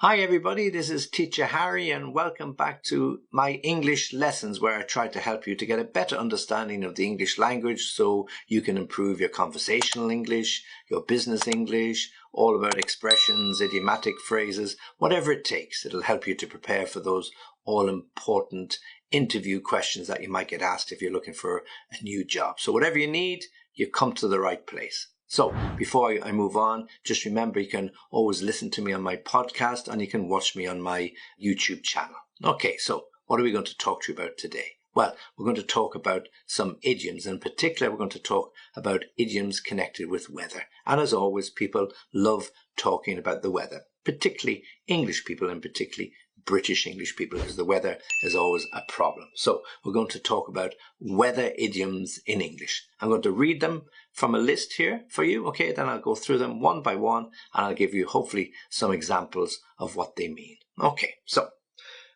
Hi everybody, this is Teacher Harry and welcome back to my English lessons where I try to help you to get a better understanding of the English language so you can improve your conversational English, your business English, all about expressions, idiomatic phrases, whatever it takes. It'll help you to prepare for those all-important interview questions that you might get asked if you're looking for a new job. So whatever you need, you've come to the right place. So before I move on, just remember you can always listen to me on my podcast and you can watch me on my YouTube channel. Okay, so what are we going to talk to you about today? Well, we're going to talk about some idioms. In particular, we're going to talk about idioms connected with weather. And as always, people love talking about the weather, particularly English people and particularly British English people, because the weather is always a problem. So we're going to talk about weather idioms in English. I'm going to read them from a list here for you. Okay, then I'll go through them one by one and I'll give you hopefully some examples of what they mean. Okay, so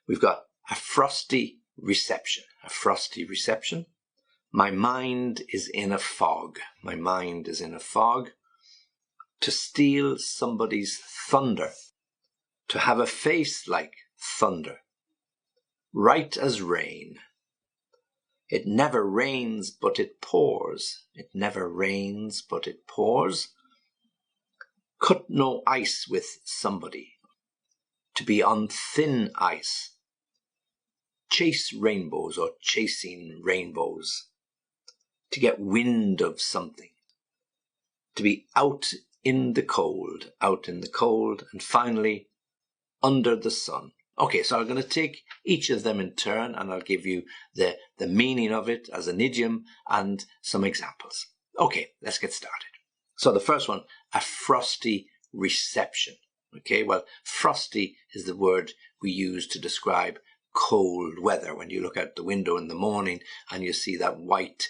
we've got a frosty reception. A frosty reception. My mind is in a fog. My mind is in a fog. To steal somebody's thunder. To have a face like thunder. Right as rain. It never rains but it pours. It never rains but it pours. Cut no ice with somebody. To be on thin ice. Chase rainbows or chasing rainbows. To get wind of something. To be out in the cold. Out in the cold. And finally, under the sun. Okay, so I'm going to take each of them in turn and I'll give you the meaning of it as an idiom and some examples. Okay, let's get started. So the first one, a frosty reception. Okay, well, frosty is the word we use to describe cold weather. When you look out the window in the morning and you see that white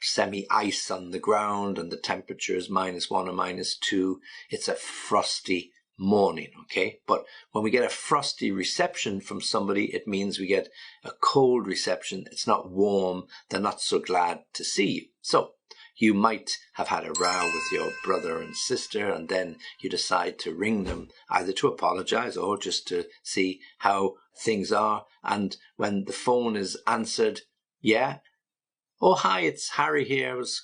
semi-ice on the ground and the temperature is -1 or -2, it's a frosty morning. Okay, but when we get a frosty reception from somebody, it means we get a cold reception. It's not warm. They're not so glad to see you. So you might have had a row with your brother and sister and then you decide to ring them either to apologize or just to see how things are. And when the phone is answered, yeah, oh, hi, it's Harry here. I was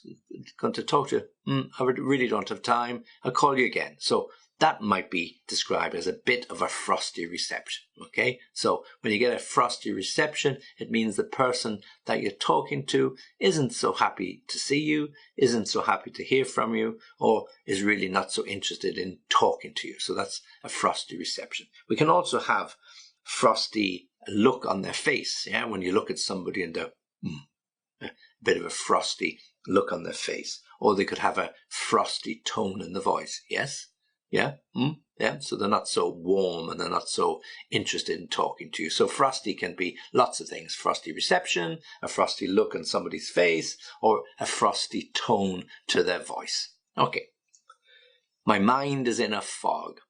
going to talk to you. I really don't have time. I'll call you again. So that might be described as a bit of a frosty reception, okay? So when you get a frosty reception, it means the person that you're talking to isn't so happy to see you, isn't so happy to hear from you, or is really not so interested in talking to you. So that's a frosty reception. We can also have frosty look on their face, yeah? When you look at somebody and they're a bit of a frosty look on their face. Or they could have a frosty tone in the voice, yes? Yeah, yeah. So they're not so warm and they're not so interested in talking to you. So frosty can be lots of things. Frosty reception, a frosty look on somebody's face, or a frosty tone to their voice. Okay. My mind is in a fog.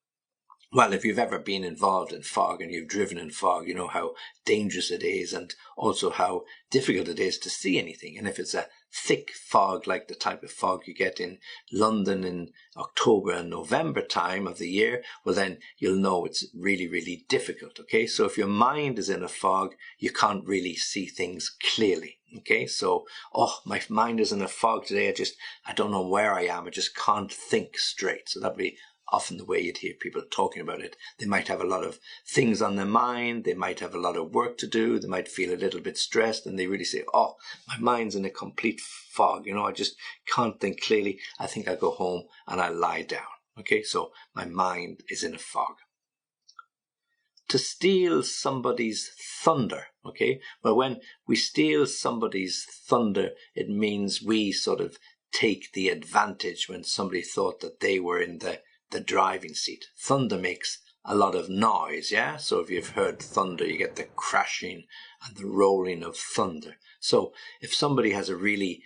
Well, if you've ever been involved in fog and you've driven in fog, you know how dangerous it is and also how difficult it is to see anything. And if it's a thick fog, like the type of fog you get in London in October and November time of the year, well, then you'll know it's really, really difficult. Okay, so if your mind is in a fog, you can't really see things clearly. Okay, so, oh, my mind is in a fog today. I don't know where I am. I just can't think straight. So that'd be often the way you'd hear people talking about it. They might have a lot of things on their mind. They might have a lot of work to do. They might feel a little bit stressed and they really say, oh, my mind's in a complete fog. You know, I just can't think clearly. I think I'll go home and I'll lie down. Okay, so my mind is in a fog. To steal somebody's thunder. Okay, well, when we steal somebody's thunder, it means we sort of take the advantage when somebody thought that they were in the driving seat. Thunder makes a lot of noise, yeah? So if you've heard thunder, you get the crashing and the rolling of thunder. So if somebody has a really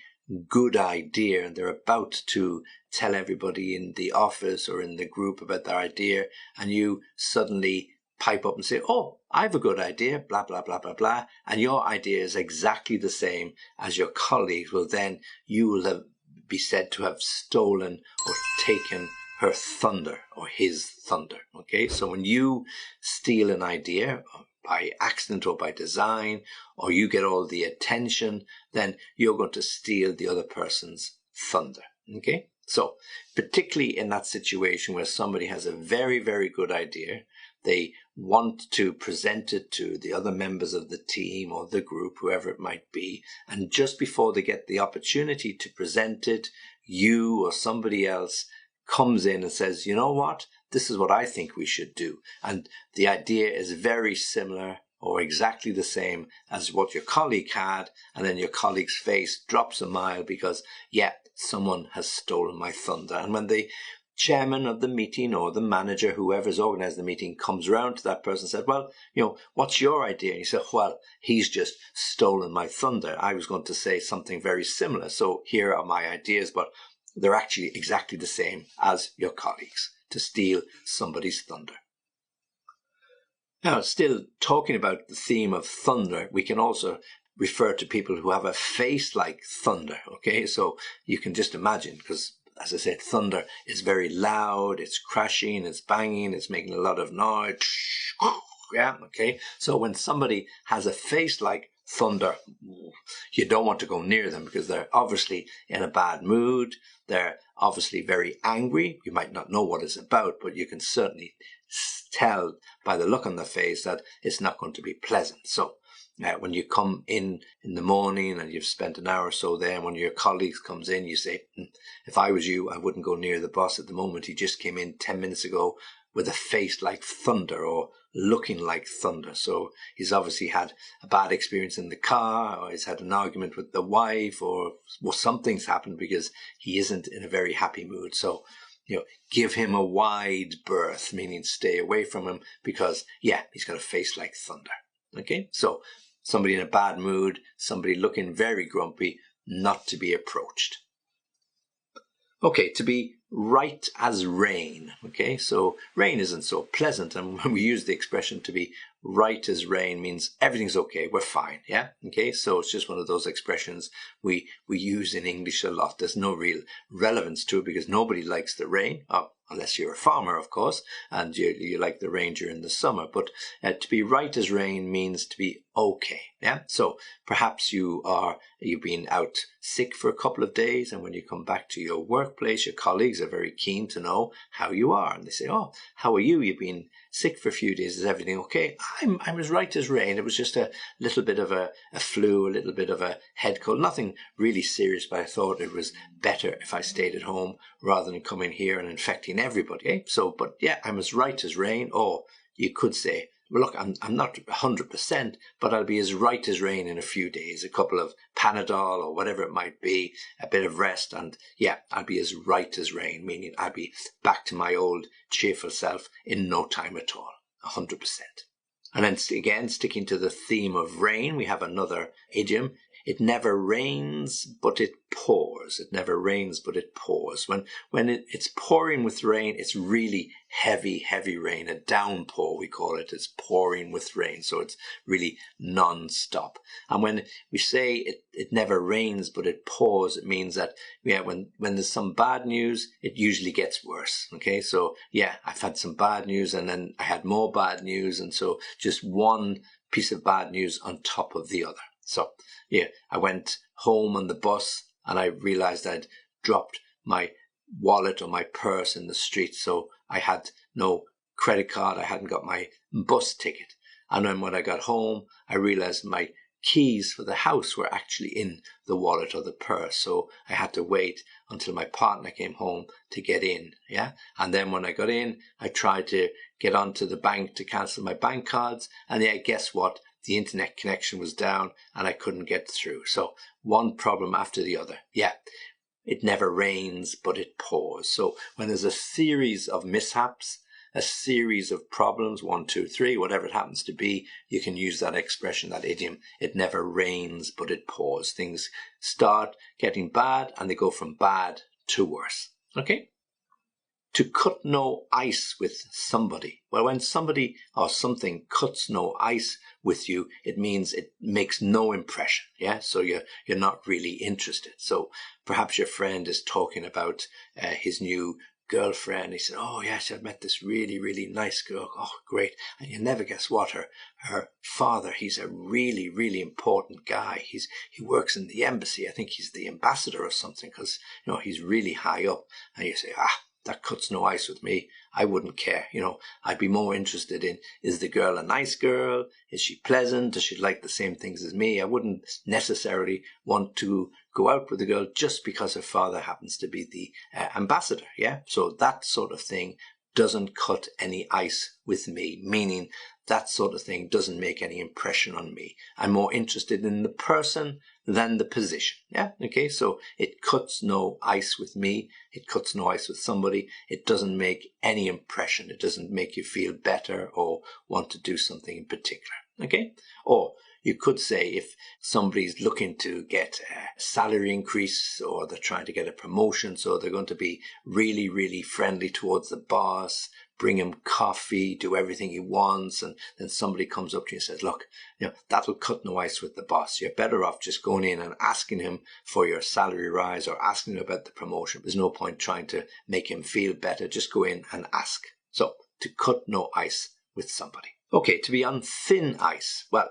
good idea and they're about to tell everybody in the office or in the group about their idea, and you suddenly pipe up and say, oh, I have a good idea, blah, blah, blah, blah, blah, and your idea is exactly the same as your colleagues, well, then you will be said to have stolen or taken her thunder or his thunder. Okay, so when you steal an idea by accident or by design, or you get all the attention, then you're going to steal the other person's thunder. Okay, so particularly in that situation where somebody has a very, very good idea, they want to present it to the other members of the team or the group, whoever it might be, and just before they get the opportunity to present it, you or somebody else comes in and says, you know what, this is what I think we should do. And the idea is very similar or exactly the same as what your colleague had, and then your colleague's face drops a mile because, yeah, someone has stolen my thunder. And when the chairman of the meeting or the manager, whoever's organized the meeting, comes around to that person and said, well, you know, what's your idea? And he said, well, he's just stolen my thunder. I was going to say something very similar. So here are my ideas, but they're actually exactly the same as your colleagues, to steal somebody's thunder. Now, still talking about the theme of thunder, we can also refer to people who have a face like thunder. Okay, so you can just imagine, because as I said, thunder is very loud, it's crashing, it's banging, it's making a lot of noise. Yeah, okay. So when somebody has a face like thunder, you don't want to go near them because they're obviously in a bad mood. They're obviously very angry. You might not know what it's about, but you can certainly tell by the look on their face that it's not going to be pleasant. So when you come in the morning and you've spent an hour or so there, and one of your colleagues comes in, you say, if I was you, I wouldn't go near the boss at the moment. He just came in 10 minutes ago with a face like thunder or looking like thunder. So he's obviously had a bad experience in the car, or he's had an argument with the wife, or well, something's happened because he isn't in a very happy mood. So, you know, give him a wide berth, meaning stay away from him because, yeah, he's got a face like thunder. Okay, so somebody in a bad mood, somebody looking very grumpy, not to be approached. Okay, to be right as rain. Okay, so rain isn't so pleasant, and when we use the expression to be right as rain means everything's okay, we're fine. Yeah, okay, so it's just one of those expressions we use in English a lot. There's no real relevance to it because nobody likes the rain, unless you're a farmer, of course, and you like the rain during the summer. But to be right as rain means to be okay. Yeah, so perhaps you've been out sick for a couple of days, and when you come back to your workplace, your colleagues are very keen to know how you are, and they say, oh, how are you? You've been sick for a few days. Is everything okay? I was right as rain. It was just a little bit of a flu, a little bit of a head cold, nothing really serious, but I thought it was better if I stayed at home rather than coming here and infecting everybody. Eh? So, but yeah, I'm as right as rain. Or you could say, well, look, I'm not 100%, but I'll be as right as rain in a few days, a couple of Panadol or whatever it might be, a bit of rest, and yeah, I'll be as right as rain, meaning I'll be back to my old cheerful self in no time at all, 100%. And then again, sticking to the theme of rain, we have another idiom. It never rains, but it pours. It never rains, but it pours. When it's pouring with rain, it's really heavy rain, a downpour, we call it. It's pouring with rain, so it's really non-stop. And when we say it never rains, but it pours, it means that, yeah, when there's some bad news, it usually gets worse. Okay, so yeah, I've had some bad news, and then I had more bad news, and so just one piece of bad news on top of the other. So yeah, I went home on the bus and I realized I'd dropped my wallet or my purse in the street. So I had no credit card. I hadn't got my bus ticket. And then when I got home, I realized my keys for the house were actually in the wallet or the purse. So I had to wait until my partner came home to get in. Yeah. And then when I got in, I tried to get onto the bank to cancel my bank cards. And yeah, guess what? The internet connection was down and I couldn't get through. So one problem after the other. Yeah, it never rains, but it pours. So when there's a series of mishaps, a series of problems, 1, 2, 3, whatever it happens to be, you can use that expression, that idiom. It never rains, but it pours. Things start getting bad and they go from bad to worse. Okay? To cut no ice with somebody. Well, when somebody or something cuts no ice with you, it means it makes no impression. Yeah, so you're not really interested. So perhaps your friend is talking about his new girlfriend. He said, oh yes, I've met this really, really nice girl. Oh, great. And you never guess what, her father, he's a really, really important guy. He works in the embassy. I think he's the ambassador or something, because, he's really high up. And you say, that cuts no ice with me. I wouldn't care. I'd be more interested in, is the girl a nice girl? Is she pleasant? Does she like the same things as me? I wouldn't necessarily want to go out with a girl just because her father happens to be the ambassador. Yeah. So that sort of thing doesn't cut any ice with me, meaning that sort of thing doesn't make any impression on me. I'm more interested in the person than the position. Yeah. Okay. So it cuts no ice with me. It cuts no ice with somebody. It doesn't make any impression. It doesn't make you feel better or want to do something in particular. Okay. Or you could say if somebody's looking to get a salary increase or they're trying to get a promotion, so they're going to be really, really friendly towards the boss, bring him coffee, do everything he wants, and then somebody comes up to you and says, look, that'll cut no ice with the boss. You're better off just going in and asking him for your salary rise or asking him about the promotion. There's no point trying to make him feel better. Just go in and ask. So to cut no ice with somebody. Okay, to be on thin ice. Well,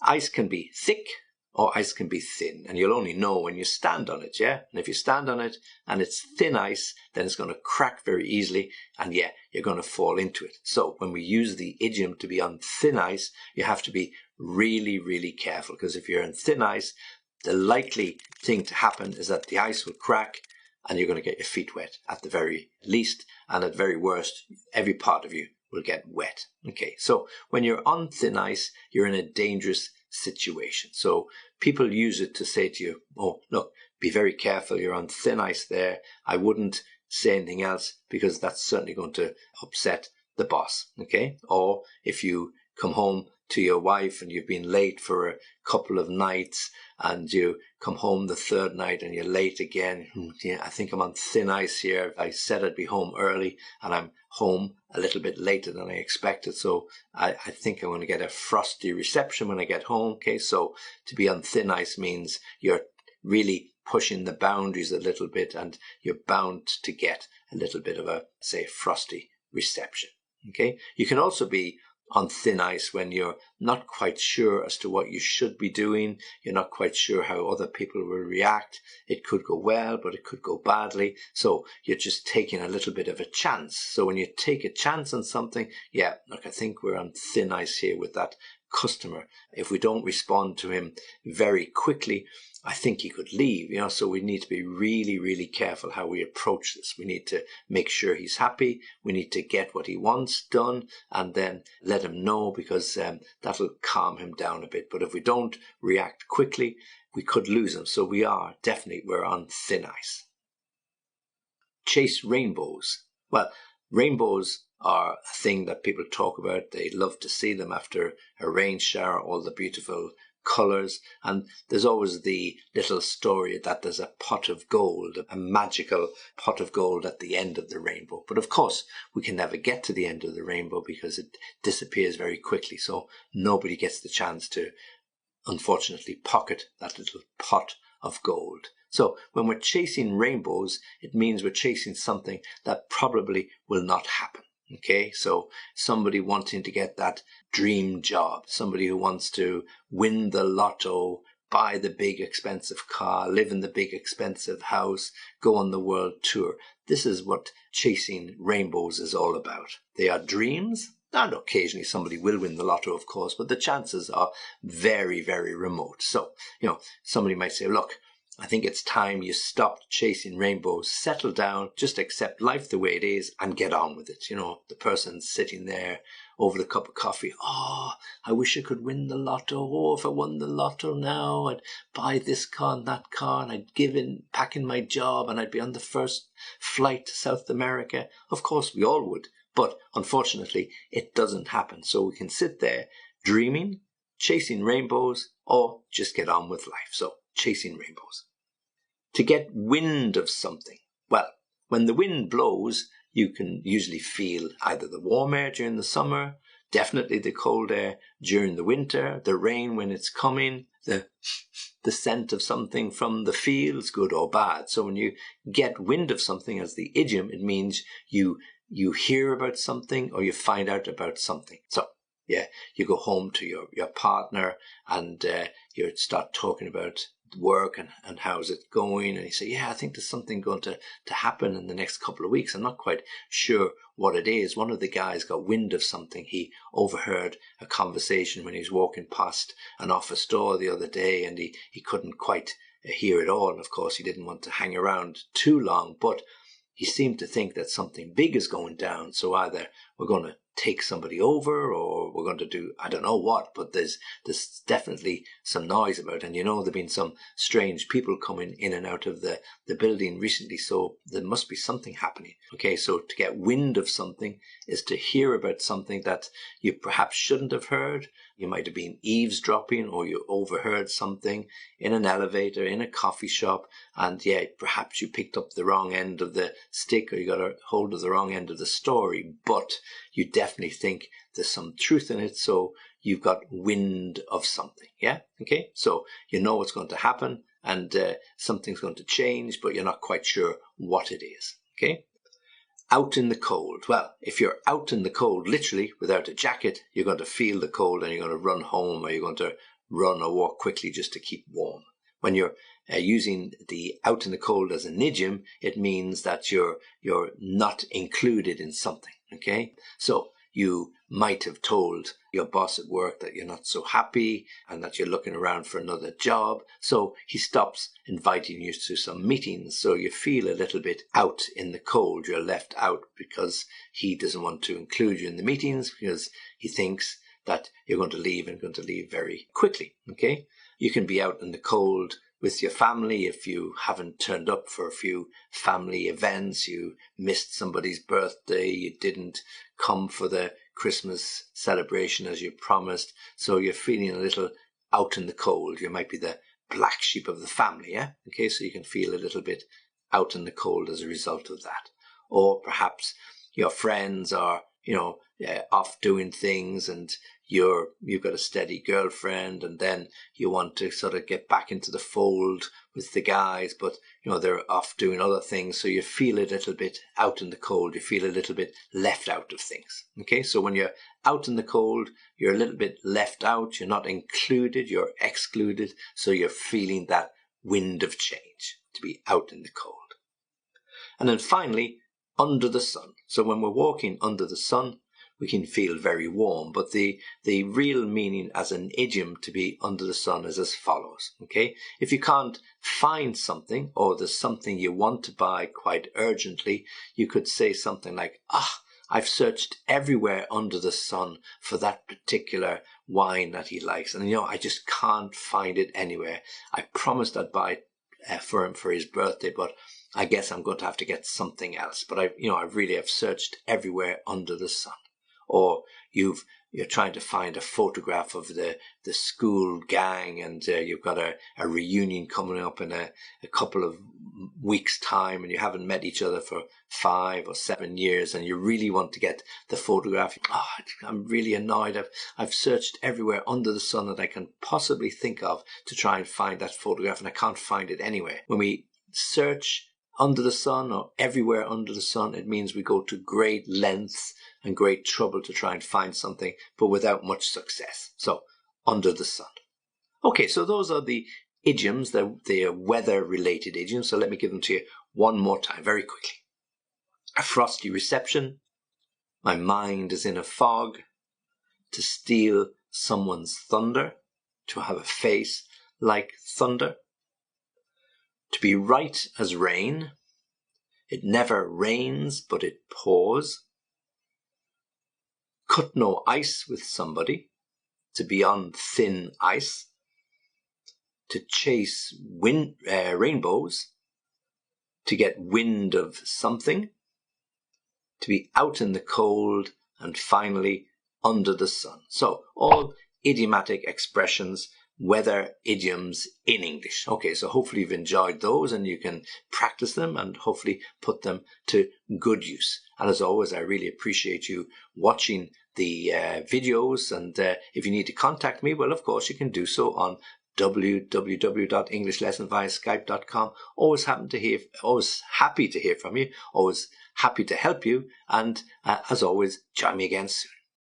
ice can be thick or ice can be thin, and you'll only know when you stand on it, yeah? And if you stand on it and it's thin ice, then it's going to crack very easily, and yeah, you're going to fall into it. So when we use the idiom to be on thin ice, you have to be really, really careful, because if you're on thin ice, the likely thing to happen is that the ice will crack and you're going to get your feet wet at the very least, and at very worst, every part of you will get wet. Okay, so when you're on thin ice, you're in a dangerous situation. So people use it to say to you, oh, look, be very careful, you're on thin ice there. I wouldn't say anything else because that's certainly going to upset the boss. Okay, or if you come home to your wife and you've been late for a couple of nights and you come home the third night and you're late again. Yeah, I think I'm on thin ice here. I said I'd be home early and I'm home a little bit later than I expected. So I think I'm going to get a frosty reception when I get home. Okay, so to be on thin ice means you're really pushing the boundaries a little bit and you're bound to get a little bit of a, say, frosty reception. Okay, you can also be on thin ice when you're not quite sure as to what you should be doing. You're not quite sure how other people will react. It could go well, but it could go badly. So you're just taking a little bit of a chance. So when you take a chance on something, yeah, look, I think we're on thin ice here with that customer. If we don't respond to him very quickly, I think he could leave, so we need to be really, really careful how we approach this. We need to make sure he's happy. We need to get what he wants done and then let him know, because that'll calm him down a bit. But if we don't react quickly, we could lose him. So we're on thin ice. Chase rainbows. Well, rainbows are a thing that people talk about. They love to see them after a rain shower, all the beautiful colors, and there's always the little story that there's a pot of gold, a magical pot of gold at the end of the rainbow. But of course, we can never get to the end of the rainbow because it disappears very quickly. So nobody gets the chance to, unfortunately, pocket that little pot of gold. So when we're chasing rainbows, it means we're chasing something that probably will not happen. Okay, so somebody wanting to get that dream job, somebody who wants to win the lotto, buy the big expensive car, live in the big expensive house, go on the world tour. This is what chasing rainbows is all about. They are dreams, and occasionally somebody will win the lotto, of course, but the chances are very, very remote. So, somebody might say, look, I think it's time you stopped chasing rainbows, settle down, just accept life the way it is and get on with it. The person sitting there over the cup of coffee. Oh, I wish I could win the lotto. Oh, if I won the lotto now, I'd buy this car and that car and I'd pack in my job and I'd be on the first flight to South America. Of course, we all would. But unfortunately, it doesn't happen. So we can sit there dreaming, chasing rainbows, or just get on with life. So chasing rainbows. To get wind of something. Well, when the wind blows, you can usually feel either the warm air during the summer, definitely the cold air during the winter, the rain when it's coming, the the scent of something from the fields, good or bad. So when you get wind of something as the idiom, it means you hear about something or you find out about something. So yeah, you go home to your partner and you start talking about work and how's it going, and you say, yeah, I think there's something going to happen in the next couple of weeks. I'm not quite sure what it is. One of the guys got wind of something. He overheard a conversation when he was walking past an office door the other day, and he couldn't quite hear it all. And of course, he didn't want to hang around too long, but he seemed to think that something big is going down. So either we're going to take somebody over or we're going to do, I don't know what, but there's definitely some noise about it. And you know, there've been some strange people coming in and out of the building recently. So there must be something happening. Okay, so to get wind of something is to hear about something that you perhaps shouldn't have heard. You might have been eavesdropping, or you overheard something in an elevator, in a coffee shop, and yeah, perhaps you picked up the wrong end of the stick, or you got a hold of the wrong end of the story, but you definitely think there's some truth in it, so you've got wind of something. Yeah, okay, so you know what's going to happen, and something's going to change, but you're not quite sure what it is. Okay. Out in the cold. Well, if you're out in the cold, literally without a jacket, you're going to feel the cold and you're going to run home, or you're going to run or walk quickly just to keep warm. When you're using the out in the cold as an idiom, it means that you're not included in something. Okay, so you might have told your boss at work that you're not so happy and that you're looking around for another job. So he stops inviting you to some meetings. So you feel a little bit out in the cold. You're left out because he doesn't want to include you in the meetings because he thinks that you're going to leave and going to leave very quickly. Okay, you can be out in the cold with your family if you haven't turned up for a few family events, you missed somebody's birthday, you didn't come for the Christmas celebration as you promised, so you're feeling a little out in the cold. You might be the black sheep of the family, yeah? Okay, so you can feel a little bit out in the cold as a result of that. Or perhaps your friends are, off doing things, and you've got a steady girlfriend, and then you want to sort of get back into the fold with the guys, but they're off doing other things, so you feel a little bit out in the cold. You feel a little bit left out of things. Okay, so when you're out in the cold, you're a little bit left out. You're not included, you're excluded, so you're feeling that wind of change, to be out in the cold. And then finally, under the sun. So when we're walking under the sun, we can feel very warm, but the real meaning as an idiom to be under the sun is as follows. Okay, if you can't find something, or there's something you want to buy quite urgently, you could say something like, I've searched everywhere under the sun for that particular wine that he likes, and I just can't find it anywhere. I promised I'd buy it for him for his birthday, but I guess I'm going to have to get something else. But I really have searched everywhere under the sun. Or you're trying to find a photograph of the school gang, and you've got a reunion coming up in a couple of weeks' time, and you haven't met each other for 5 or 7 years, and you really want to get the photograph. I'm really annoyed. I've searched everywhere under the sun that I can possibly think of to try and find that photograph, and I can't find it anywhere. When we search under the sun or everywhere under the sun, it means we go to great lengths and great trouble to try and find something, but without much success. So, under the sun. Okay, so those are the idioms, the weather-related idioms. So let me give them to you one more time, very quickly. A frosty reception. My mind is in a fog. To steal someone's thunder. To have a face like thunder. To be right as rain. It never rains, but it pours. Cut no ice with somebody. To be on thin ice. To chase rainbows. To get wind of something. To be out in the cold. And finally, under the sun. So, all idiomatic expressions, weather idioms in English. Okay, so hopefully you've enjoyed those and you can practice them and hopefully put them to good use. And as always, I really appreciate you watching the videos. And if you need to contact me, well, of course, you can do so on www.englishlessonviaskype.com. Always happy to hear from you. Always happy to help you. And as always, join me again soon.